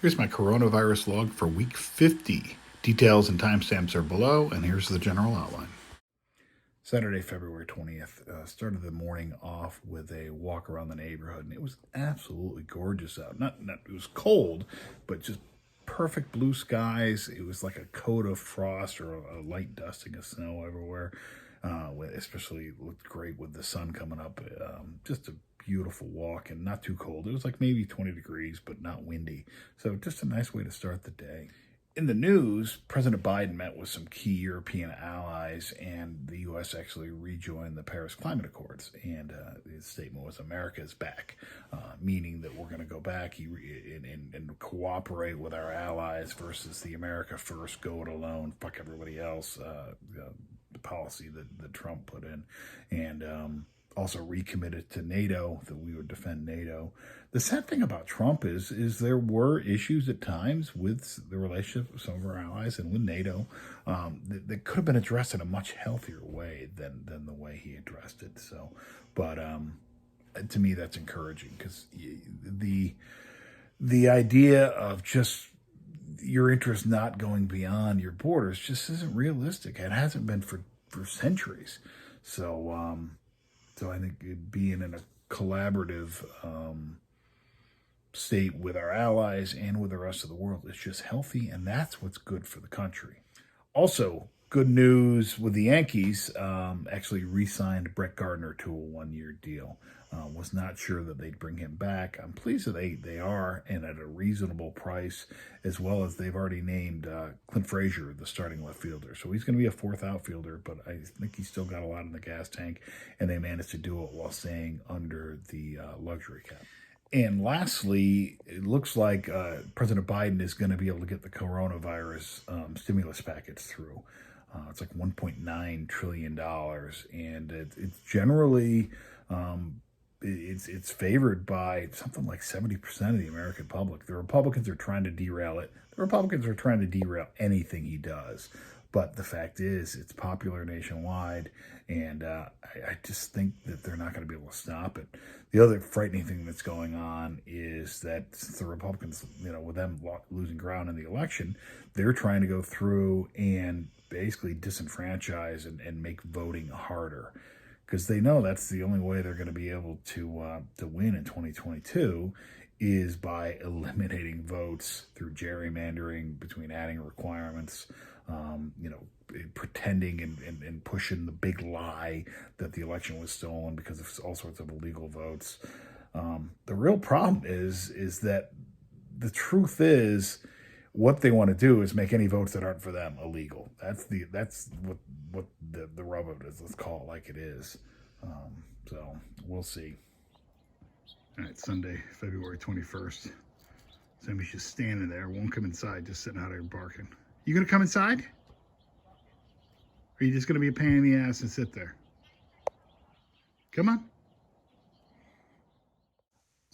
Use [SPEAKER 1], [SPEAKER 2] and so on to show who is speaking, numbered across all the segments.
[SPEAKER 1] Here's my coronavirus log for week 50. Details and timestamps are below, and here's the general outline. Saturday, February 20th, started the morning off with a walk around the neighborhood, and it was absolutely gorgeous out. Not it was cold, but just perfect blue skies. It was like a coat of frost or a light dusting of snow everywhere. Especially looked great with the sun coming up. Just a beautiful walk and not too cold. It was like maybe 20 degrees, but not windy. So just a nice way to start the day. In the news, President Biden met with some key European allies, and the U.S. actually rejoined the Paris Climate Accords. And his statement was, "America is back," meaning that we're going to go back and cooperate with our allies versus the America first, go it alone, fuck everybody else the policy that Trump put in. And also recommitted to NATO, that we would defend NATO. The sad thing about Trump is there were issues at times with the relationship with some of our allies and with NATO that could have been addressed in a much healthier way than the way he addressed it. So, but to me, that's encouraging, because the idea of just your interest not going beyond your borders just isn't realistic. It hasn't been for centuries. So, so I think being in a collaborative state with our allies and with the rest of the world is just healthy, and that's what's good for the country. Also, good news with the Yankees, actually re-signed Brett Gardner to a one-year deal. Was not sure that they'd bring him back. I'm pleased that they are, and at a reasonable price, as well as they've already named Clint Frazier the starting left fielder. So he's going to be a fourth outfielder, but I think he's still got a lot in the gas tank, and they managed to do it while staying under the luxury cap. And lastly, it looks like President Biden is going to be able to get the coronavirus stimulus package through. It's like $1.9 trillion, and it's generally it's favored by something like 70% of the American public. The Republicans are trying to derail it. The Republicans are trying to derail anything he does. But the fact is, it's popular nationwide, and I just think that they're not going to be able to stop it. The other frightening thing that's going on is that the Republicans, with them losing ground in the election, they're trying to go through and basically disenfranchise and make voting harder, because they know that's the only way they're going to be able to win in 2022 is by eliminating votes through gerrymandering, between adding requirements, pretending and pushing the big lie that the election was stolen because of all sorts of illegal votes. The real problem is that the truth is, what they want to do is make any votes that aren't for them illegal. That's what the rub of it is. Let's call it like it is. So we'll see. All right, Sunday, February 21st. Sammy's just standing there, won't come inside, just sitting out there barking. You gonna come inside? Or are you just gonna be a pain in the ass and sit there? Come on.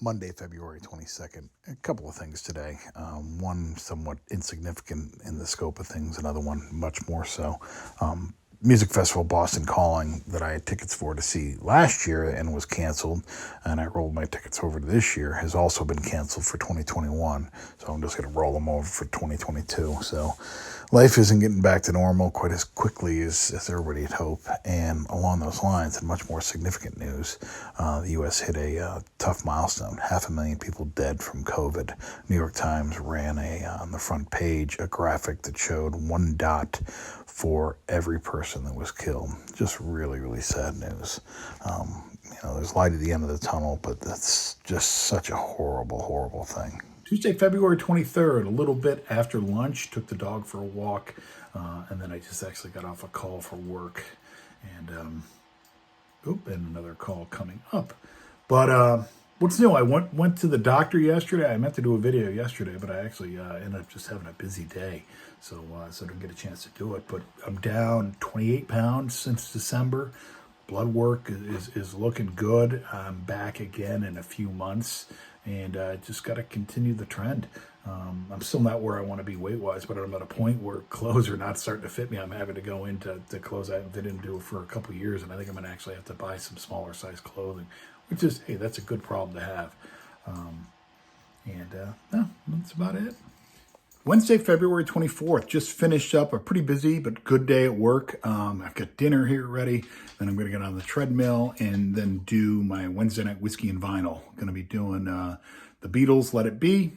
[SPEAKER 1] Monday, February 22nd. A couple of things today. One somewhat insignificant in the scope of things, another one much more so. Music festival Boston Calling that I had tickets for to see last year and was canceled, and I rolled my tickets over to this year, has also been canceled for 2021. So I'm just going to roll them over for 2022. So life isn't getting back to normal quite as quickly as everybody had hoped. And along those lines, and much more significant news, the U.S. hit a tough milestone. 500,000 people dead from COVID. New York Times ran on the front page a graphic that showed one dot for every person that was killed. Just really, really sad news. There's light at the end of the tunnel, but that's just such a horrible, horrible thing. Tuesday, February 23rd, a little bit after lunch, took the dog for a walk, and then I just actually got off a call for work, and another call coming up. But what's new? I went to the doctor yesterday. I meant to do a video yesterday, but I actually ended up just having a busy day, so I didn't get a chance to do it. But I'm down 28 pounds since December. Blood work is looking good. I'm back again in a few months, and just got to continue the trend. I'm still not where I want to be weight-wise, but I'm at a point where clothes are not starting to fit me. I'm having to go into clothes I haven't fit into for a couple of years, and I think I'm going to actually have to buy some smaller size clothing, which is, hey, that's a good problem to have. And no, that's about it. Wednesday, February 24th, just finished up a pretty busy but good day at work. I've got dinner here ready. Then I'm going to get on the treadmill and then do my Wednesday night whiskey and vinyl. Going to be doing the Beatles, Let It Be.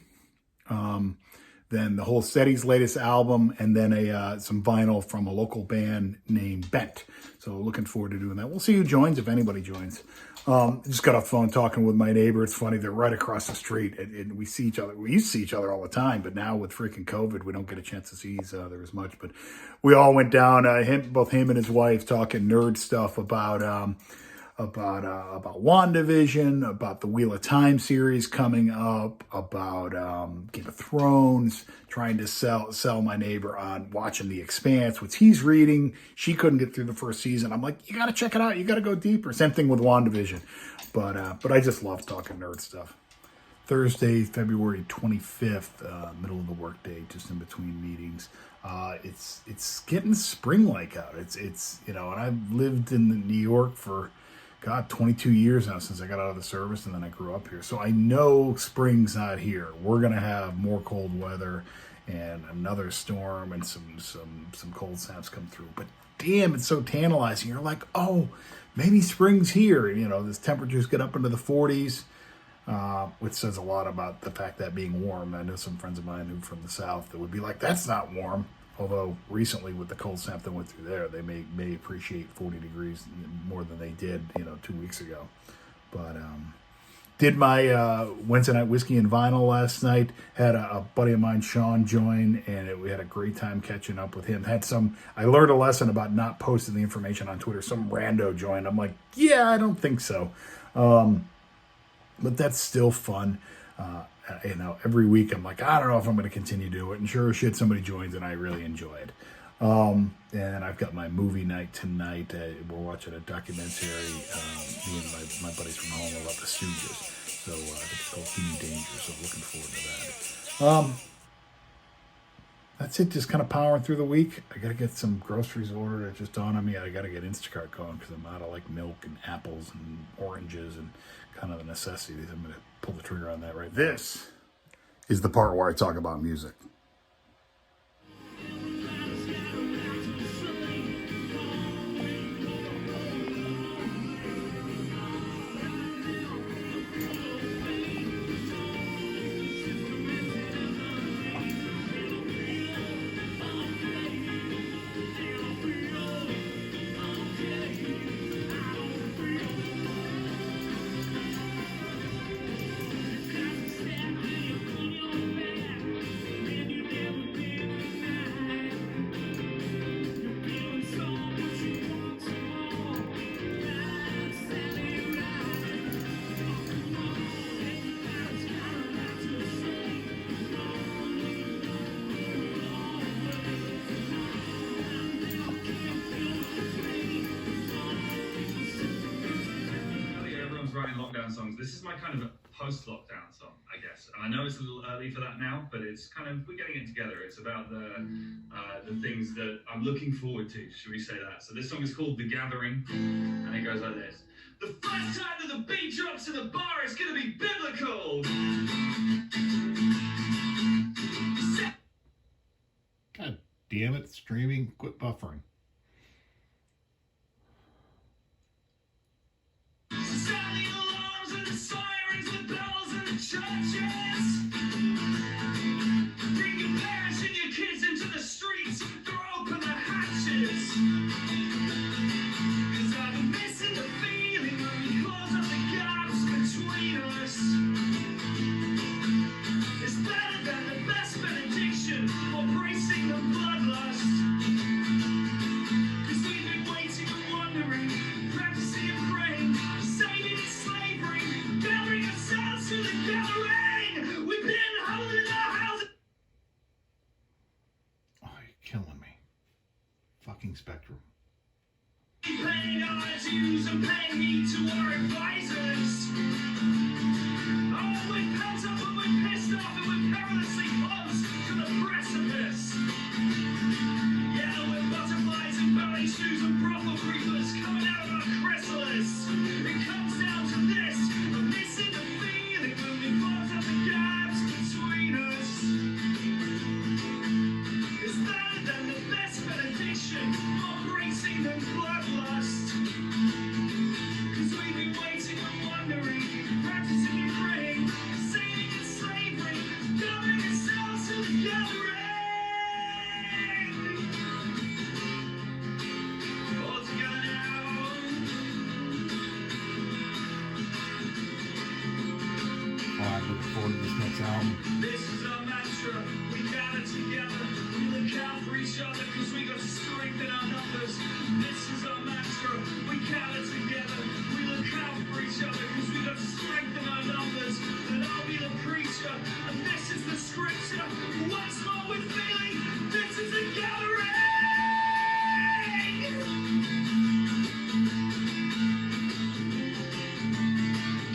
[SPEAKER 1] Then the whole SETI's latest album, and then some vinyl from a local band named Bendt. So looking forward to doing that. We'll see who joins, if anybody joins. Just got off the phone talking with my neighbor. It's funny, they're right across the street, and we see each other. We used to see each other all the time, but now with freaking COVID, we don't get a chance to see each other as much. But we all went down, both him and his wife, talking nerd stuff about WandaVision, about the Wheel of Time series coming up, about Game of Thrones, trying to sell my neighbor on watching The Expanse, which he's reading. She couldn't get through the first season. I'm like, you got to check it out. You got to go deeper. Same thing with WandaVision. But I just love talking nerd stuff. Thursday, February 25th, middle of the workday, just in between meetings. It's getting spring-like out. It's and I've lived in New York for 22 years now since I got out of the service, and then I grew up here. So I know spring's not here. We're going to have more cold weather and another storm and some cold snaps come through. But damn, it's so tantalizing. You're like, oh, maybe spring's here. This temperatures get up into the 40s, which says a lot about the fact that being warm. I know some friends of mine who from the South that would be like, that's not warm. Although recently with the cold snap that went through there, they may appreciate 40 degrees more than they did, 2 weeks ago. But did my Wednesday night whiskey and vinyl last night. Had a buddy of mine, Sean, join, and we had a great time catching up with him. I learned a lesson about not posting the information on Twitter. Some rando joined. I'm like, yeah, I don't think so. But that's still fun. Every week I'm like, I don't know if I'm going to continue to do it. And sure as shit, somebody joins, and I really enjoy it. And I've got my movie night tonight. We're watching a documentary. Me and my buddies from home about the Stooges. So it's called Gimme Danger. So looking forward to that. That's it. Just kind of powering through the week. I got to get some groceries ordered. It just dawned on me I got to get Instacart going because I'm out of milk and apples and oranges and kind of the necessities. I'm going to pull the trigger on that right. This is the part where I talk about music.
[SPEAKER 2] Songs. This is my kind of a post-lockdown song, I guess. And I know it's a little early for that now, but it's we're getting it together. It's about the things that I'm looking forward to, should we say that? So this song is called The Gathering, and it goes like this. The first time that the beat drops in the bar is going to be biblical.
[SPEAKER 1] God damn it, streaming, quit buffering.
[SPEAKER 2] Churches. Bring your parents and your kids into the streets. Throw open the hatches. 'Cause I've been missing the feeling when we close up the gaps between us. It's better than the best benediction or bracing the bloodlust. 'Cause we've been waiting and wondering, practicing and praying, saving in slavery, gathering ourselves to the gathering. We've been holding our houses.
[SPEAKER 1] Oh, you're killing me. Fucking Spectrum.
[SPEAKER 2] Paying our dues and paying heed to our advisors. Oh, we're pent up and we're pissed off and we're perilously close to the precipice. Yeah, we're butterflies and belly shoes and brothel creepers coming out of our chrysalis. It comes down to this, we're missing the feeling when we close up the gaps
[SPEAKER 1] forward to this next album.
[SPEAKER 2] This is our mantra, we got it together. We look out for each other because we got strength in our numbers. This is our mantra, we got it together. We look out for each other because we got strength in our numbers. And I'll be the preacher, and this is the scripture. Once more with feeling, this is a gathering.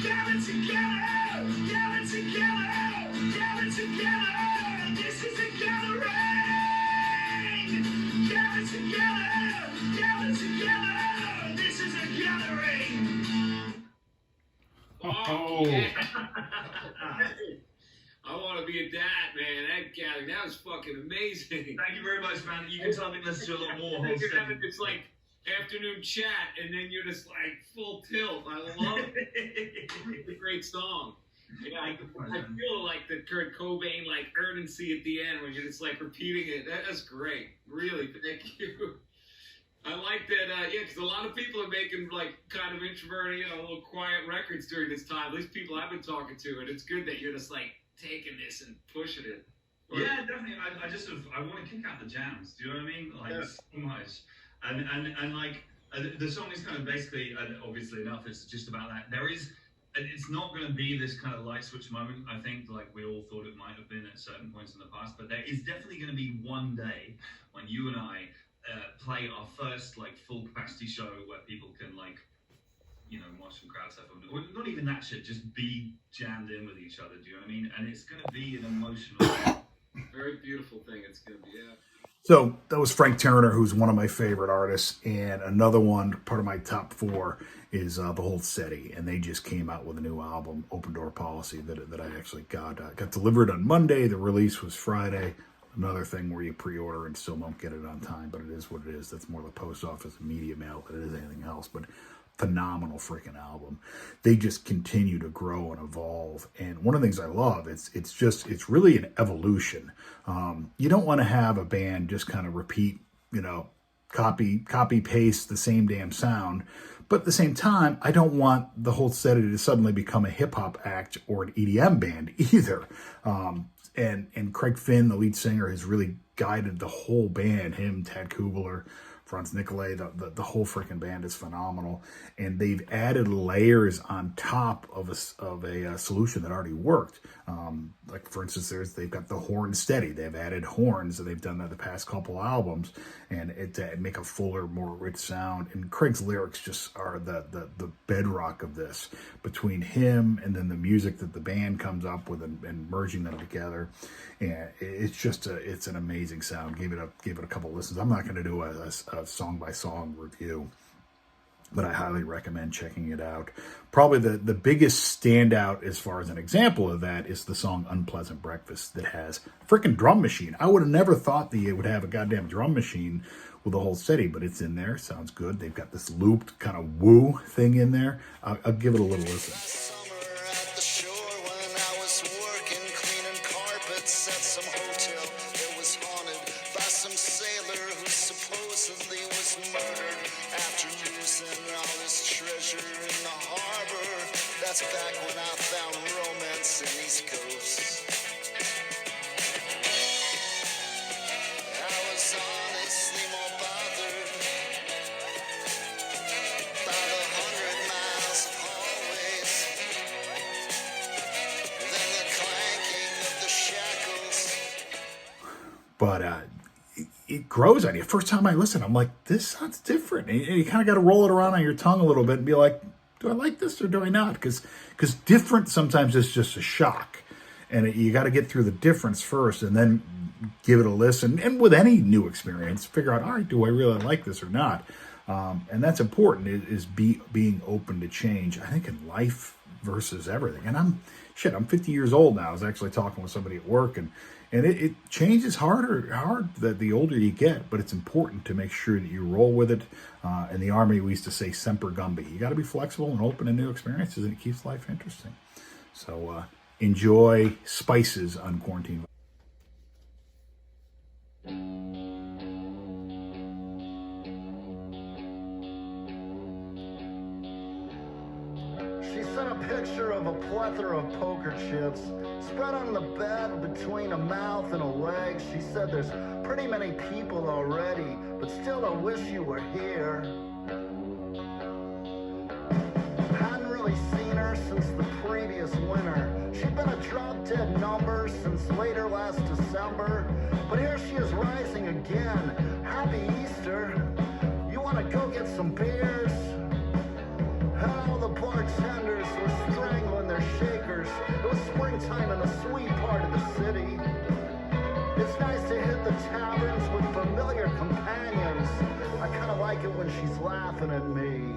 [SPEAKER 2] Gather together, gather together, gather together. This is a gathering. Gather together, gather together. This is a gathering.
[SPEAKER 3] Oh, yeah. I want to be a dad, man. That gathering, that was fucking amazing.
[SPEAKER 2] Thank you very much, man. You can tell me let's do a lot more.
[SPEAKER 3] It's like afternoon chat, and then you're just like full tilt. I love it. It's a great song. Yeah, I feel like the Kurt Cobain like urgency at the end when you're just like repeating it. That's great. Really, thank you. I like that, yeah, because a lot of people are making like kind of introverted, little quiet records during this time. At least people I've been talking to, and it's good that you're just like taking this and pushing it.
[SPEAKER 2] Yeah, definitely. I want to kick out the jams. Do you know what I mean? Like so much. And like the song is kind of basically, obviously enough, it's just about that. It's not going to be this kind of light switch moment, I think, like we all thought it might have been at certain points in the past, but there is definitely going to be one day when you and I play our first like full capacity show where people can like, watch some crowd stuff, or not even that shit, just be jammed in with each other. Do you know what I mean? And it's going to be an emotional,
[SPEAKER 3] very beautiful thing. It's going to be, yeah.
[SPEAKER 1] So that was Frank Turner, who's one of my favorite artists, and another one, part of my top 4, is the Whole SETI, and they just came out with a new album, Open Door Policy, that I actually got delivered on Monday. The release was Friday. Another thing where you pre-order and still don't get it on time, but it is what it is. That's more the post office and media mail than it is anything else. But phenomenal freaking album. They just continue to grow and evolve. And one of the things I love, it's really an evolution. You don't want to have a band just kind of repeat, copy paste the same damn sound. But at the same time, I don't want the Whole SETI to suddenly become a hip hop act or an EDM band either. And Craig Finn, the lead singer, has really guided the whole band. Him, Tad Kubler, Franz Nicolay, the whole freaking band is phenomenal, and they've added layers on top of a solution that already worked. Like for instance, they've got the horn steady. They've added horns, and they've done that the past couple albums, and it make a fuller, more rich sound. And Craig's lyrics just are the bedrock of this. Between him and then the music that the band comes up with and merging them together, and it's an amazing sound. Gave it a couple listens. I'm not going to do a song by song review, but I highly recommend checking it out. Probably the biggest standout as far as an example of that is the song Unpleasant Breakfast, that has a freaking drum machine. I would have never thought that it would have a goddamn drum machine with the Whole SETI, but it's in there. Sounds good. They've got this looped kind of woo thing in there. I'll give it a little listen.
[SPEAKER 4] That's back when I found romance in these coasts. I was honestly more bothered by the 100 miles of hallways than the clanking of the shackles.
[SPEAKER 1] But it grows on you. First time I listen, I'm like, this sounds different. And you kind of got to roll it around on your tongue a little bit and be like, do I like this or do I not? Because different sometimes is just a shock. And you got to get through the difference first and then give it a listen. And with any new experience, figure out, all right, do I really like this or not? And that's important, is being open to change. I think in life versus everything. And I'm 50 years old now. I was actually talking with somebody at work, and it changes hard the older you get, but it's important to make sure that you roll with it. In the Army, we used to say semper gumby. You got to be flexible and open to new experiences, and it keeps life interesting. So enjoy Spices on Quarantine.
[SPEAKER 4] She set up
[SPEAKER 5] picture of a plethora of poker chips spread on the bed between a mouth and a leg. She said, there's pretty many people already, but still I wish you were here. Hadn't really seen her since the previous winter. She'd been a drop-dead number since later last December, but here she is rising again. Happy Easter. You want to go get some beers? And all the bartenders were strangling their shakers. It was springtime in the sweet part of the city. It's nice to hit the taverns with familiar companions. I kind of like it when she's laughing at me.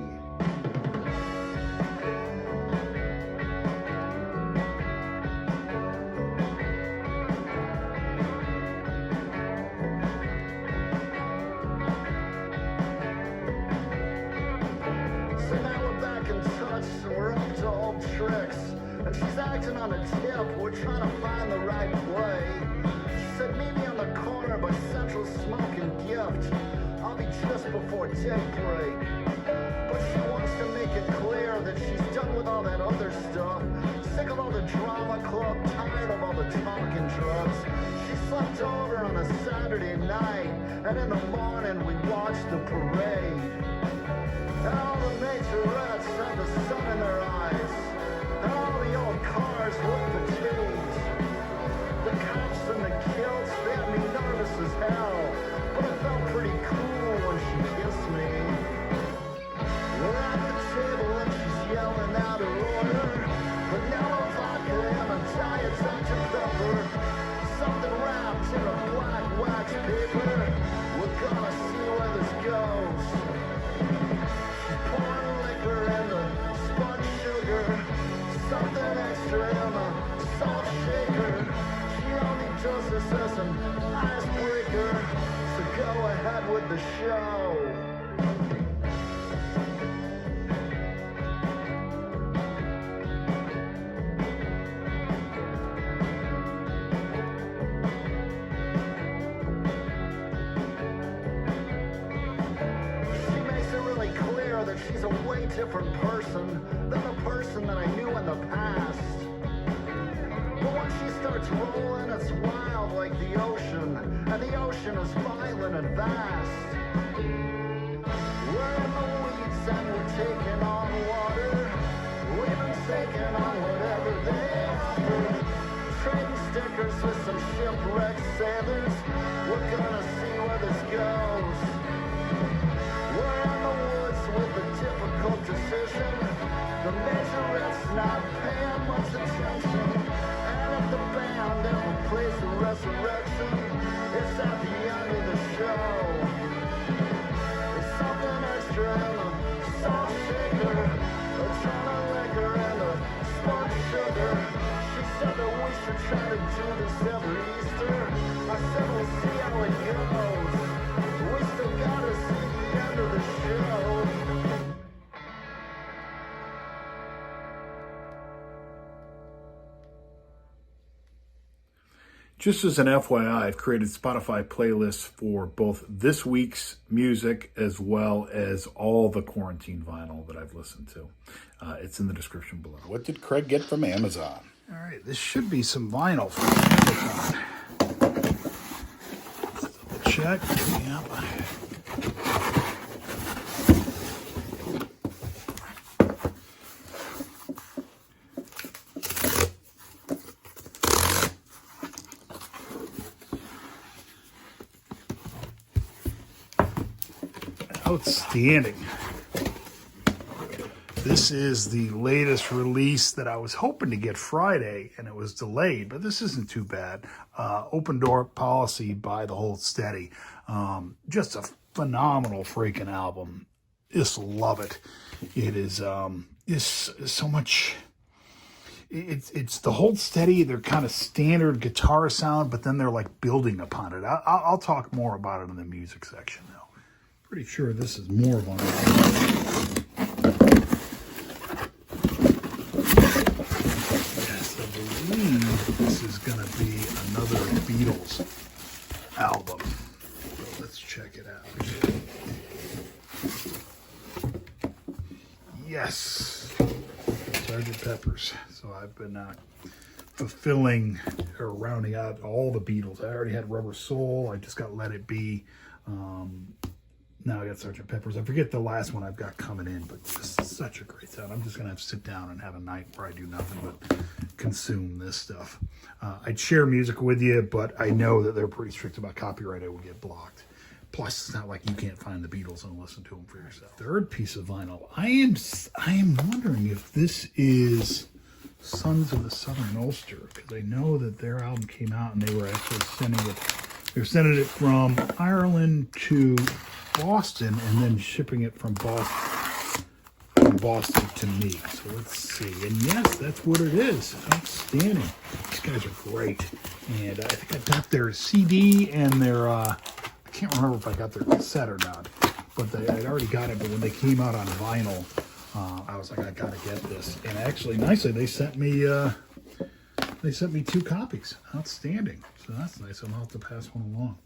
[SPEAKER 5] And she's acting on a tip. We're trying to find the right play. She said, meet me on the corner by Central Smoke and Gift. I'll be just before daybreak. But she wants to make it clear that she's done with all that other stuff. Sick of all the drama club, tired of all the talking drugs. She slept over on a Saturday night, and in the morning we watched the parade. And all the majorettes had the sun in their eyes. And all the old cars looked fatigued. The cops and the kilts, they had me nervous as hell. But it felt pretty cool when she kissed me. We're at the table and she's yelling out her order. Vanilla vodka and a Diet Dr. Pepper. Something wrapped in a black wax paper. We're gonna see where this goes. She's pouring liquor and the spun sugar. Something extra in a salt shaker. She only does this as an icebreaker. So go ahead with the show. She makes it really clear that she's a way different person than the person that I knew in the past. But when she starts rolling, it's wild like the ocean, and the ocean is violent and vast. We're in the weeds and we're taking on water. We've been taking on whatever they offer. Trading stickers with some shipwrecked sailors. We're gonna see where this goes. We're in the woods with a difficult decision. The majorette's not paying much attention. And if the band ever plays the resurrection, it's at the end of the show. There's something extra in the salt shaker, a ton of liquor and a spun sugar. She said that we should try to do this every Easter. I said we'll see how it goes. We still gotta see the end of the show.
[SPEAKER 1] Just as an FYI, I've created Spotify playlists for both this week's music as well as all the quarantine vinyl that I've listened to. It's in the description below.
[SPEAKER 6] What did Craig get from Amazon?
[SPEAKER 1] All right, this should be some vinyl from Amazon. Let's double check. Yep. Outstanding. This is the latest release that I was hoping to get Friday, and it was delayed, but this isn't too bad. Open Door Policy by The Hold Steady. Just a phenomenal freaking album. Just love it. It is so much. It's The Hold Steady, their kind of standard guitar sound, but then they're like building upon it. I'll talk more about it in the music section though. Pretty sure this is more of one. Yes, I believe this is going to be another Beatles album. So let's check it out. Yes. Sgt. Pepper's. So I've been fulfilling or rounding out all the Beatles. I already had Rubber Soul. I just got Let It Be. Now I got Sgt. Pepper's. I forget the last one I've got coming in, but just such a great sound. I'm just going to have to sit down and have a night where I do nothing but consume this stuff. I'd share music with you, but I know that they're pretty strict about copyright. I would get blocked. Plus, it's not like you can't find the Beatles and listen to them for yourself. Third piece of vinyl. I am wondering if this is Sons of the Southern Ulster, because I know that their album came out and they were actually sending it. They were sending it from Ireland to Boston and then shipping it from Boston to me. So let's see. And yes, that's what it is. Outstanding. These guys are great. And I think I got their CD and their, I can't remember if I got their cassette or not, but I'd already got it. But when they came out on vinyl, I was like, I gotta get this. And actually, nicely, they sent me 2 copies. Outstanding. So that's nice. I'll have to pass one along.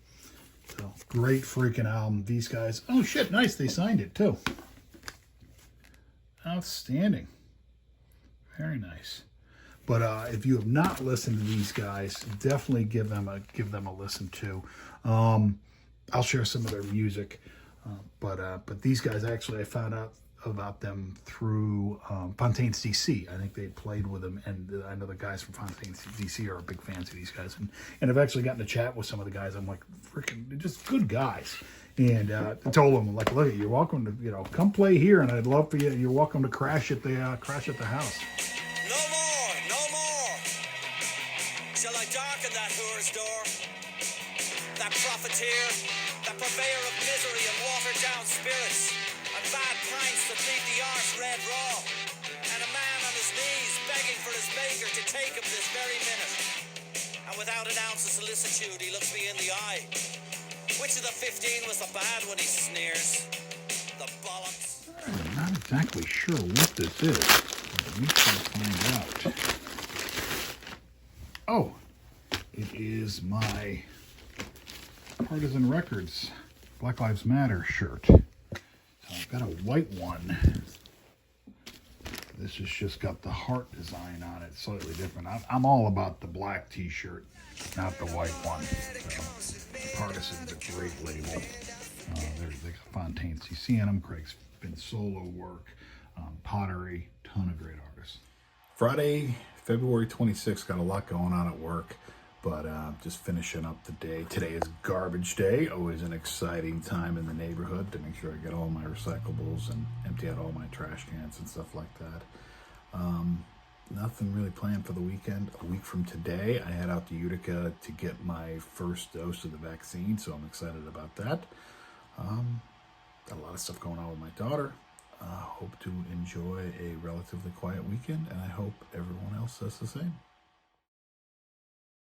[SPEAKER 1] So great freaking album. These guys. Oh shit, nice. They signed it too. Outstanding. Very nice. But if you have not listened to these guys, definitely give them a listen to. I'll share some of their music. But these guys, actually, I found out about them through Fontaine's DC. I think they played with them, and I know the guys from Fontaine's DC are big fans of these guys, and I've actually gotten to chat with some of the guys. I'm like, freaking, they're just good guys. And I told them, like, look, you're welcome to, come play here, and I'd love for you. You're welcome to crash at the house.
[SPEAKER 4] No more, no more. Shall I darken that whore's door? That profiteer, that purveyor of misery and watered down spirits, and bad pints that leave the arse red raw, and a man on his knees begging for his maker to take him this very minute. And without an ounce of solicitude, he looks me in the eye. Which of the 15 was the bad one, he sneers? The bollocks.
[SPEAKER 1] I'm not exactly sure what this is. Let me try to find out. Oh, it is my Partisan Records Black Lives Matter shirt. So I've got a white one. This has just got the heart design on it, slightly different. I'm all about the black t-shirt, not the white one. So, Partisan's a great label. They got Fontaine's DC on them. Craig's been solo work, pottery, ton of great artists. Friday, February 26th, got a lot going on at work, but just finishing up the day. Today is garbage day, always an exciting time in the neighborhood to make sure I get all my recyclables and empty out all my trash cans and stuff like that. Nothing really planned for the weekend. A week from today, I head out to Utica to get my first dose of the vaccine, so I'm excited about that. Got a lot of stuff going on with my daughter. Hope to enjoy a relatively quiet weekend, and I hope everyone else does the same.